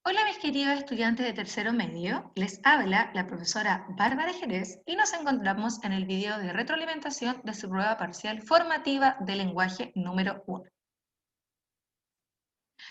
Hola mis queridos estudiantes de tercero medio, les habla la profesora Bárbara Jerez y nos encontramos en el video de retroalimentación de su prueba parcial formativa de lenguaje número 1.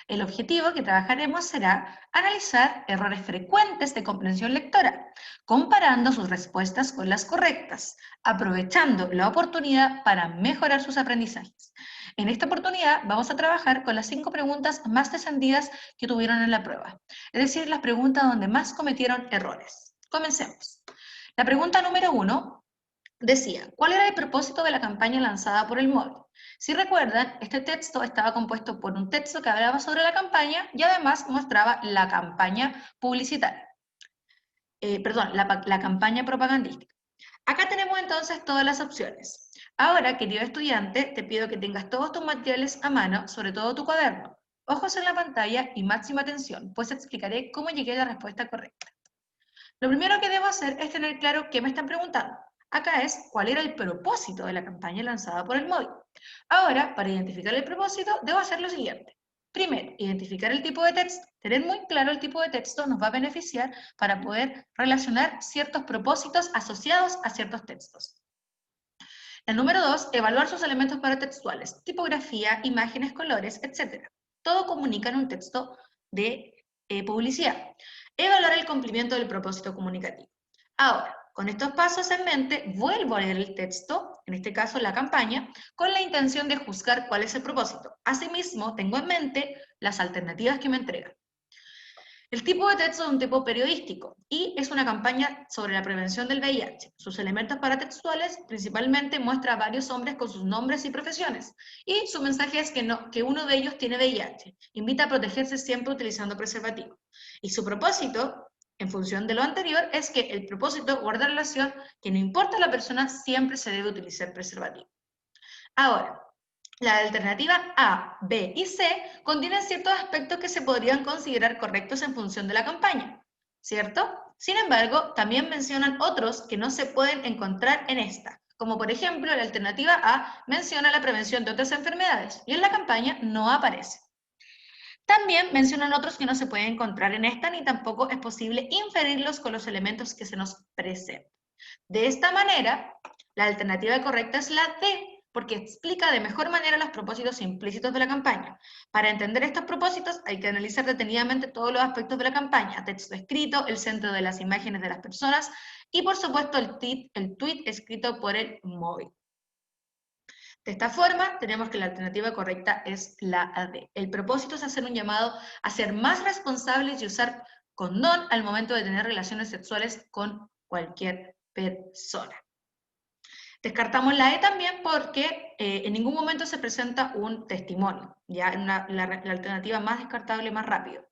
El objetivo que trabajaremos será analizar errores frecuentes de comprensión lectora, comparando sus respuestas con las correctas, aprovechando la oportunidad para mejorar sus aprendizajes. En esta oportunidad vamos a trabajar con las 5 preguntas más descendidas que tuvieron en la prueba, es decir, las preguntas donde más cometieron errores. Comencemos. La pregunta número 1 decía, ¿cuál era el propósito de la campaña lanzada por el móvil? Si recuerdan, este texto estaba compuesto por un texto que hablaba sobre la campaña y además mostraba la campaña publicitaria, la campaña propagandística. Acá tenemos entonces todas las opciones. Ahora, querido estudiante, te pido que tengas todos tus materiales a mano, sobre todo tu cuaderno. Ojos en la pantalla y máxima atención, pues explicaré cómo llegué a la respuesta correcta. Lo primero que debo hacer es tener claro qué me están preguntando. Acá es cuál era el propósito de la campaña lanzada por el móvil. Ahora, para identificar el propósito, debo hacer lo siguiente. Primero, identificar el tipo de texto. Tener muy claro el tipo de texto nos va a beneficiar para poder relacionar ciertos propósitos asociados a ciertos textos. El número 2, evaluar sus elementos paratextuales, tipografía, imágenes, colores, etc. Todo comunica en un texto de publicidad. Evaluar el cumplimiento del propósito comunicativo. Ahora, con estos pasos en mente, vuelvo a leer el texto, en este caso la campaña, con la intención de juzgar cuál es el propósito. Asimismo, tengo en mente las alternativas que me entregan. El tipo de texto es un tipo periodístico y es una campaña sobre la prevención del VIH. Sus elementos paratextuales principalmente muestra a varios hombres con sus nombres y profesiones. Y su mensaje es que uno de ellos tiene VIH. Invita a protegerse siempre utilizando preservativo. Y su propósito, en función de lo anterior, es que el propósito guarda relación que no importa la persona, siempre se debe utilizar preservativo. Ahora, la alternativa A, B y C contienen ciertos aspectos que se podrían considerar correctos en función de la campaña, ¿cierto? Sin embargo, también mencionan otros que no se pueden encontrar en esta, como por ejemplo la alternativa A menciona la prevención de otras enfermedades y en la campaña no aparece. También mencionan otros que no se pueden encontrar en esta ni tampoco es posible inferirlos con los elementos que se nos presentan. De esta manera, la alternativa correcta es la D, porque explica de mejor manera los propósitos implícitos de la campaña. Para entender estos propósitos hay que analizar detenidamente todos los aspectos de la campaña, texto escrito, el centro de las imágenes de las personas y por supuesto el tweet escrito por el móvil. De esta forma, tenemos que la alternativa correcta es la D. El propósito es hacer un llamado a ser más responsables y usar condón al momento de tener relaciones sexuales con cualquier persona. Descartamos la E también porque en ningún momento se presenta un testimonio, ya la alternativa más descartable, más rápido.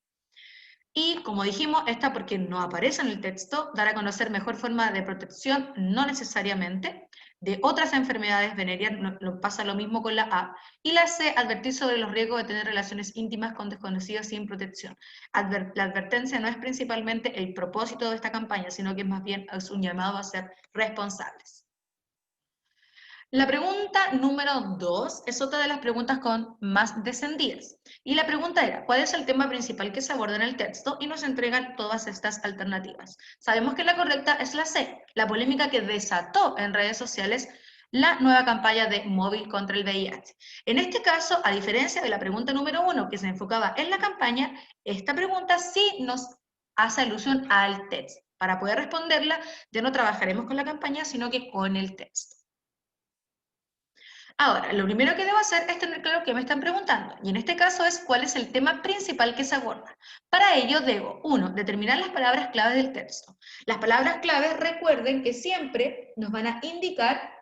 Y como dijimos, esta porque no aparece en el texto, dar a conocer mejor forma de protección, no necesariamente. De otras enfermedades venéreas pasa lo mismo con la A. Y la C, advertir sobre los riesgos de tener relaciones íntimas con desconocidos sin protección. La advertencia no es principalmente el propósito de esta campaña, sino que más bien es un llamado a ser responsables. La pregunta número 2 es otra de las preguntas con más descendidas. Y la pregunta era, ¿cuál es el tema principal que se aborda en el texto? Y nos entregan todas estas alternativas. Sabemos que la correcta es la C, la polémica que desató en redes sociales la nueva campaña de móvil contra el VIH. En este caso, a diferencia de la pregunta número 1 que se enfocaba en la campaña, esta pregunta sí nos hace alusión al texto. Para poder responderla, ya no trabajaremos con la campaña, sino que con el texto. Ahora, lo primero que debo hacer es tener claro qué me están preguntando, y en este caso es cuál es el tema principal que se aborda. Para ello debo, 1, determinar las palabras claves del texto. Las palabras claves, recuerden que siempre nos van a indicar,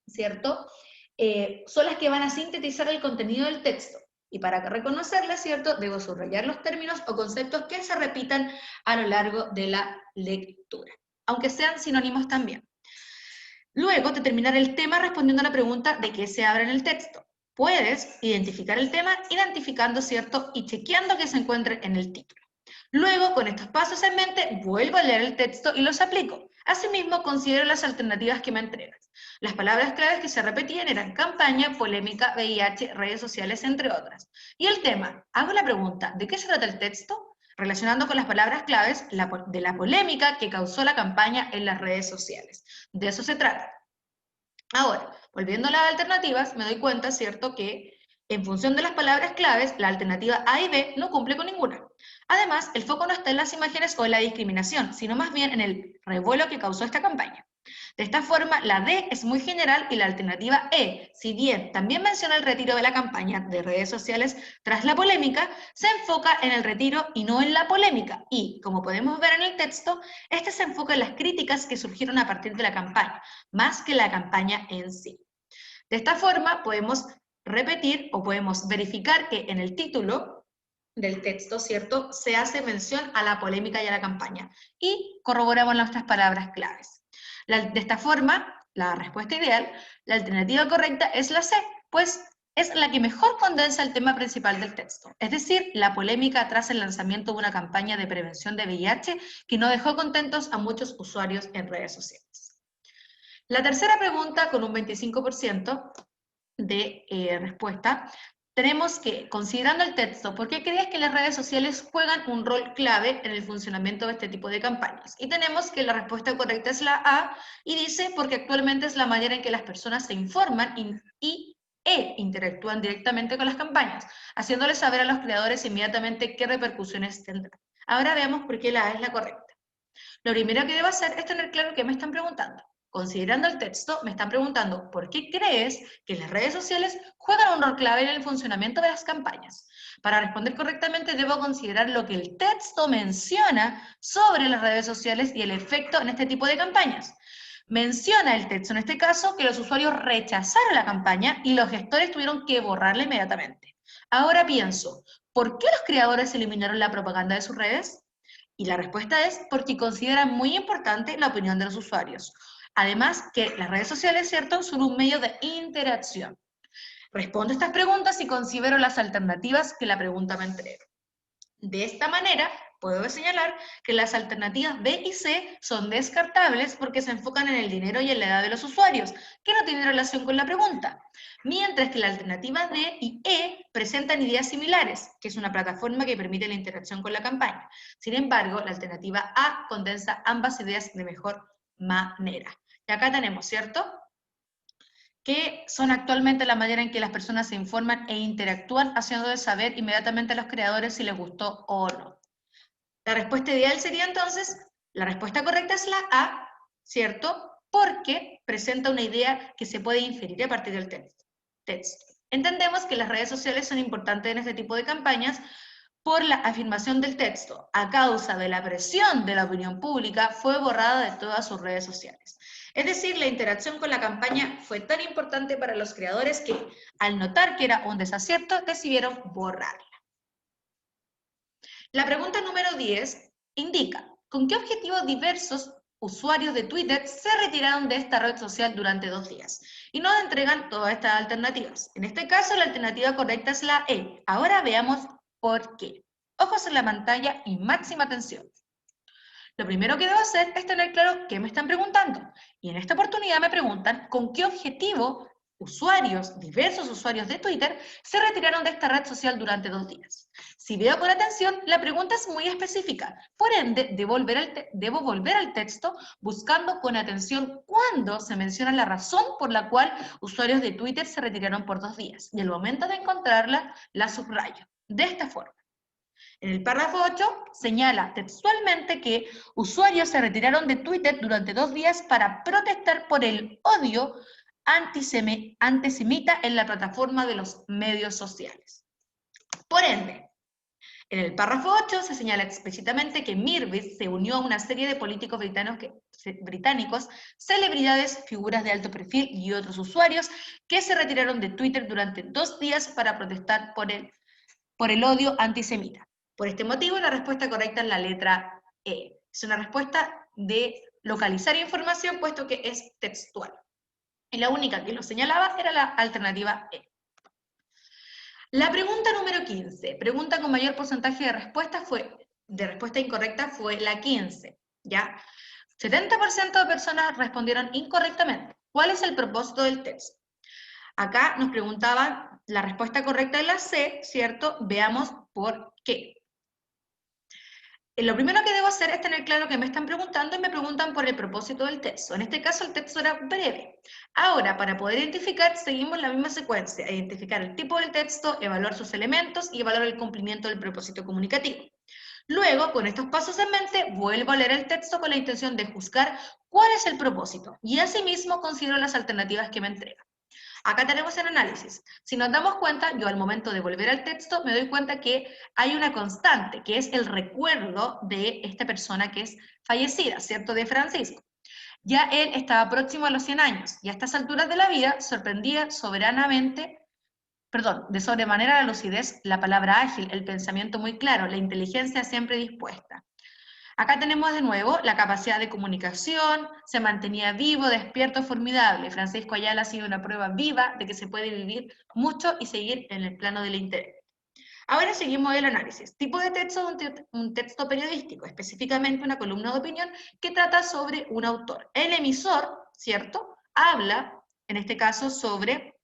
¿cierto? Son las que van a sintetizar el contenido del texto. Y para reconocerlas, ¿cierto? Debo subrayar los términos o conceptos que se repitan a lo largo de la lectura, aunque sean sinónimos también. Luego, determinar el tema respondiendo a la pregunta de qué se habla en el texto. Puedes identificar el tema identificando, ¿cierto? Y chequeando que se encuentre en el título. Luego, con estos pasos en mente, vuelvo a leer el texto y los aplico. Asimismo, considero las alternativas que me entregas. Las palabras claves que se repetían eran campaña, polémica, VIH, redes sociales, entre otras. Y el tema, hago la pregunta, ¿de qué se trata el texto? relacionando con las palabras claves de la polémica que causó la campaña en las redes sociales. De eso se trata. Ahora, volviendo a las alternativas, me doy cuenta, ¿cierto?, que en función de las palabras claves, la alternativa A y B no cumple con ninguna. Además, el foco no está en las imágenes o en la discriminación, sino más bien en el revuelo que causó esta campaña. De esta forma, la D es muy general y la alternativa E, si bien también menciona el retiro de la campaña de redes sociales tras la polémica, se enfoca en el retiro y no en la polémica. Y, como podemos ver en el texto, este se enfoca en las críticas que surgieron a partir de la campaña, más que la campaña en sí. De esta forma, podemos repetir o podemos verificar que en el título del texto, ¿cierto?, se hace mención a la polémica y a la campaña. Y corroboramos nuestras palabras claves. De esta forma, la respuesta ideal, la alternativa correcta es la C, pues es la que mejor condensa el tema principal del texto, es decir, la polémica tras el lanzamiento de una campaña de prevención de VIH que no dejó contentos a muchos usuarios en redes sociales. La tercera pregunta, con un 25% de respuesta, tenemos que, considerando el texto, ¿por qué crees que las redes sociales juegan un rol clave en el funcionamiento de este tipo de campañas? Y tenemos que la respuesta correcta es la A, y dice, porque actualmente es la manera en que las personas se informan e interactúan directamente con las campañas, haciéndoles saber a los creadores inmediatamente qué repercusiones tendrán. Ahora veamos por qué la A es la correcta. Lo primero que debo hacer es tener claro qué me están preguntando. Considerando el texto, me están preguntando ¿por qué crees que las redes sociales juegan un rol clave en el funcionamiento de las campañas? Para responder correctamente debo considerar lo que el texto menciona sobre las redes sociales y el efecto en este tipo de campañas. Menciona el texto en este caso que los usuarios rechazaron la campaña y los gestores tuvieron que borrarla inmediatamente. Ahora pienso, ¿por qué los creadores eliminaron la propaganda de sus redes? Y la respuesta es porque consideran muy importante la opinión de los usuarios. Además, que las redes sociales, ¿cierto?, son un medio de interacción. Respondo estas preguntas y considero las alternativas que la pregunta me entrega. De esta manera, puedo señalar que las alternativas B y C son descartables porque se enfocan en el dinero y en la edad de los usuarios, que no tienen relación con la pregunta. Mientras que la alternativa D y E presentan ideas similares, que es una plataforma que permite la interacción con la campaña. Sin embargo, la alternativa A condensa ambas ideas de mejor manera. Y acá tenemos, ¿cierto?, que son actualmente la manera en que las personas se informan e interactúan, haciéndoles saber inmediatamente a los creadores si les gustó o no. La respuesta ideal sería entonces, la respuesta correcta es la A, ¿cierto?, porque presenta una idea que se puede inferir a partir del texto. Entendemos que las redes sociales son importantes en este tipo de campañas por la afirmación del texto. A causa de la presión de la opinión pública, fue borrada de todas sus redes sociales. Es decir, la interacción con la campaña fue tan importante para los creadores que, al notar que era un desacierto, decidieron borrarla. La pregunta número 10 indica, ¿con qué objetivos diversos usuarios de Twitter se retiraron de esta red social durante 2 días? Y nos entregan todas estas alternativas. En este caso, la alternativa correcta es la E. Ahora veamos por qué. Ojos en la pantalla y máxima atención. Lo primero que debo hacer es tener claro qué me están preguntando. Y en esta oportunidad me preguntan con qué objetivo diversos usuarios de Twitter, se retiraron de esta red social durante 2 días. Si veo con atención, la pregunta es muy específica. Por ende, debo volver al texto buscando con atención cuándo se menciona la razón por la cual usuarios de Twitter se retiraron por 2 días. Y al momento de encontrarla, la subrayo. De esta forma. En el párrafo 8 señala textualmente que usuarios se retiraron de Twitter durante 2 días para protestar por el odio antisemita en la plataforma de los medios sociales. Por ende, en el párrafo 8 se señala explícitamente que Mirwitz se unió a una serie de políticos británicos, celebridades, figuras de alto perfil y otros usuarios que se retiraron de Twitter durante 2 días para protestar por el odio antisemita. Por este motivo, la respuesta correcta es la letra E. Es una respuesta de localizar información, puesto que es textual. Y la única que lo señalaba era la alternativa E. La pregunta número 15, pregunta con mayor porcentaje de respuesta incorrecta fue la 15, ¿ya? 70% de personas respondieron incorrectamente. ¿Cuál es el propósito del texto? Acá nos preguntaban, la respuesta correcta es la C, ¿cierto? Veamos por qué. Lo primero que debo hacer es tener claro que me están preguntando y me preguntan por el propósito del texto. En este caso el texto era breve. Ahora, para poder identificar, seguimos la misma secuencia. Identificar el tipo del texto, evaluar sus elementos y evaluar el cumplimiento del propósito comunicativo. Luego, con estos pasos en mente, vuelvo a leer el texto con la intención de juzgar cuál es el propósito y asimismo considero las alternativas que me entrega. Acá tenemos el análisis. Si nos damos cuenta, yo al momento de volver al texto me doy cuenta que hay una constante, que es el recuerdo de esta persona que es fallecida, ¿cierto? De Francisco. Ya él estaba próximo a los 100 años y a estas alturas de la vida sorprendía soberanamente, perdón, de sobremanera la lucidez, la palabra ágil, el pensamiento muy claro, la inteligencia siempre dispuesta. Acá tenemos de nuevo la capacidad de comunicación, se mantenía vivo, despierto, formidable. Francisco Ayala ha sido una prueba viva de que se puede vivir mucho y seguir en el plano del interés. Ahora seguimos el análisis. Tipo de texto, un texto periodístico, específicamente una columna de opinión que trata sobre un autor. El emisor, ¿cierto? Habla, en este caso, sobre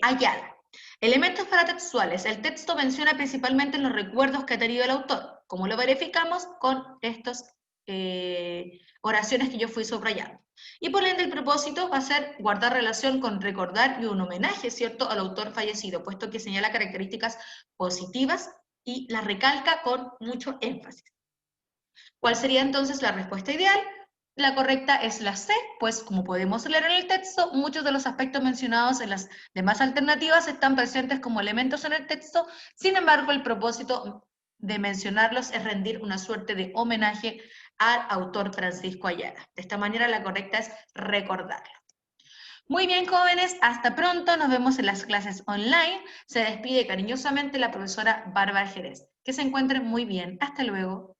Ayala. Elementos paratextuales. El texto menciona principalmente los recuerdos que ha tenido el autor. ¿Cómo lo verificamos? Con estas oraciones que yo fui subrayando. Y por ende el propósito va a ser guardar relación con recordar y un homenaje, ¿cierto?, al autor fallecido, puesto que señala características positivas y las recalca con mucho énfasis. ¿Cuál sería entonces la respuesta ideal? La correcta es la C, pues como podemos leer en el texto, muchos de los aspectos mencionados en las demás alternativas están presentes como elementos en el texto, sin embargo el propósito de mencionarlos es rendir una suerte de homenaje al autor Francisco Ayala. De esta manera la correcta es recordarlo. Muy bien, jóvenes, hasta pronto, nos vemos en las clases online. Se despide cariñosamente la profesora Bárbara Jerez. Que se encuentren muy bien. Hasta luego.